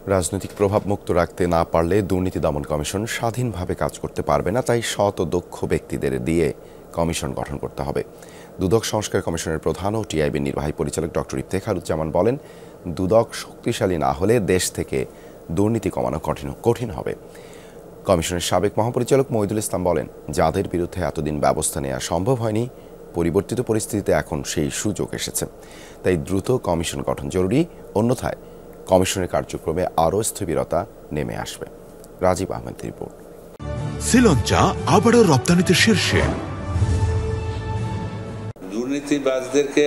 রাজনৈতিক প্রভাব মুক্ত রাখতে না পারলে দুর্নীতি দমন কমিশন স্বাধীনভাবে কাজ করতে পারবে না, তাই সৎ ও দক্ষ ব্যক্তিদের দিয়ে কমিশন গঠন করতে হবে। দুদক সংস্কার কমিশনের প্রধান ও টিআইবির নির্বাহী পরিচালক ডক্টর ইফতেখারুজ্জামান বলেন, দুদক শক্তিশালী না হলে দেশ থেকে দুর্নীতি কমানো কঠিন হবে। কমিশনের সাবেক মহাপরিচালক মহিদুল ইসলাম বলেন, যাদের বিরুদ্ধে এতদিন ব্যবস্থা নেওয়া সম্ভব হয়নি, পরিবর্তিত পরিস্থিতিতে এখন সেই সুযোগ এসেছে। তাই দ্রুত কমিশন গঠন জরুরি, অন্যথায় কমিশনের কার্যক্রমে আরও স্থবিরতা নেমে আসবে। রাজীব আহমেদের রিপোর্ট। শ্রীলঙ্কা আবারও রপ্তানিতে শীর্ষে। দুর্নীতিবাজদেরকে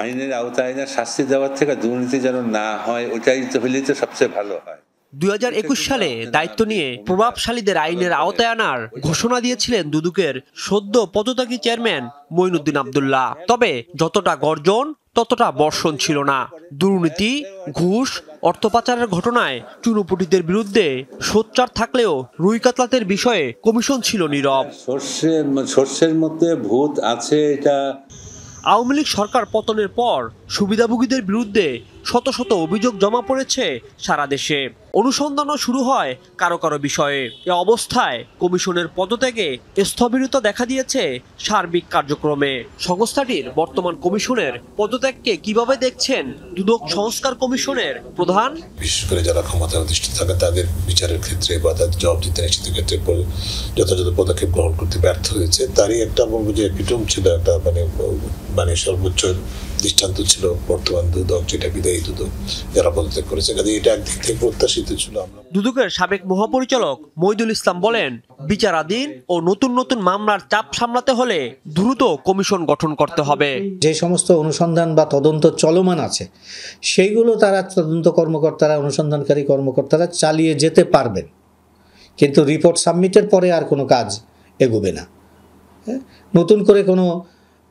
আইনের আওতায় এনে শাস্তি দেওয়ার থেকে দুর্নীতি যেন না হয়, ওটাই তো হলেই তো সবচেয়ে ভালো হয়। 2021 সালে দায়িত্ব নিয়ে প্রভাবশালীদের আইনের আওতায় আনার ঘোষণা দিয়েছিলেন দুদকের সদ্য পদত্যাগী চেয়ারম্যান মঈনুদ্দিন আব্দুল্লাহ। তবে যতটা গর্জন ততটা বর্ষণ ছিল না। দুর্নীতি, ঘুষ, অর্থ পাচারের ঘটনায় চুনোপুটিদের বিরুদ্ধে সোচ্চার থাকলেও রুই কাতলাতের বিষয়ে কমিশন ছিল নীরব। সর্ষের মধ্যে ভূত আছে। এটা আওয়ামী লীগ সরকার পতনের পর সুবিধাভোগীদের বিরুদ্ধে শত শত অভিযোগ জমা পড়েছে সারা দেশে। অনুসন্ধানও শুরু হয় কারো কারো বিষয়ে। এ অবস্থায় কমিশনের পদত্যাগে স্থবিরতা দেখা দিয়েছে সার্বিক কার্যক্রমে। সংস্থাটির বর্তমান কমিশনের পদত্যাগকে কিভাবে দেখছেন দুদক সংস্কার কমিশনের প্রধান? বিশেষ করে যারা ক্ষমতা অধিষ্ঠিত থাকে তাদের বিচারের ক্ষেত্রে বা তাদের জবাবদিহিতা নিশ্চিতের ক্ষেত্রে যথাযথ পদক্ষেপ গ্রহণ করতে ব্যর্থ হয়েছে, তারই একটা বলবো যে এপিটম ছিল, একটা মানে সর্বোচ্চ দৃষ্টান্ত ছিল বর্তমান দুদক, যেটা বিদায়ী দুদক, যারা পদত্যাগ করেছে। কাজে এটা একদিক থেকে প্রত্যাশিত ছিল। দুদকের সাবেক মহাপরিচালক মহিদুল ইসলাম বলেন, বিচারাধীন ও নতুন নতুন মামলার চাপ সামলাতে হলে দ্রুত কমিশন গঠন করতে হবে। যে সমস্ত অনুসন্ধান বা তদন্ত চলমান আছে সেইগুলো তারা তদন্ত কর্মকর্তারা, অনুসন্ধানকারী কর্মকর্তারা চালিয়ে যেতে পারবেন, কিন্তু রিপোর্ট সাবমিটের পরে আর কোনো কাজ এগোবে না। নতুন করে কোনো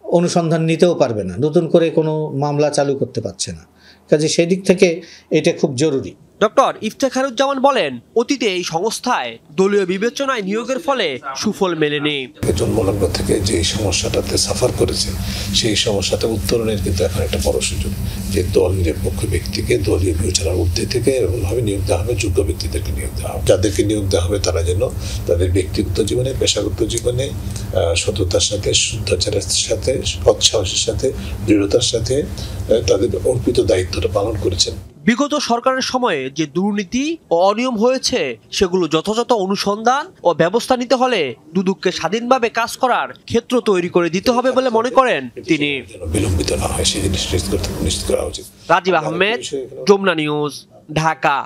অনুসন্ধান নিতেও পারবে না, নতুন করে কোনো মামলা চালু করতে পারছে না। কাজে সেই দিক থেকে এটা খুব জরুরি। ডক্টর ইফতেখারুজ্জামান বলেন, অতীতে এই সংস্থায় দলীয় বিবেচনায় নিয়োগের ফলে সুফল মেলেনি। জন্মলগ্ন থেকে যে সমস্যাটাতে সাফার করেছে সেই সমস্যাটা উত্তরণের কিন্তু এখন একটা বড় সুযোগ, যে দল নিরপেক্ষ ব্যক্তিকে দলীয় বিবেচনার ঊর্ধ্বে থেকে এরকমভাবে নিয়োগ দেওয়া হবে, যোগ্য ব্যক্তিদেরকে নিয়োগ দেওয়া হবে। যাদেরকে নিয়োগ দেওয়া হবে তারা যেন তাদের ব্যক্তিগত জীবনে, পেশাগত জীবনে সততার সাথে, শুদ্ধাচারের সাথে, সৎসাহসের সাথে, দৃঢ়তার সাথে তাদের অর্পিত দায়িত্বটা পালন করেছেন। বিগত সরকারের সময়ে যে দুর্নীতি ও অনিয়ম হয়েছে সেগুলো যথাযথ অনুসন্ধান ও ব্যবস্থা নিতে হলে দুদককে স্বাধীনভাবে কাজ করার ক্ষেত্র তৈরি করে দিতে হবে বলে মনে করেন তিনি। বিলম্বিত না হয় সেই জিনিস নিশ্চিত করা উচিত। রাজীব আহমেদ, যমুনা নিউজ, ঢাকা।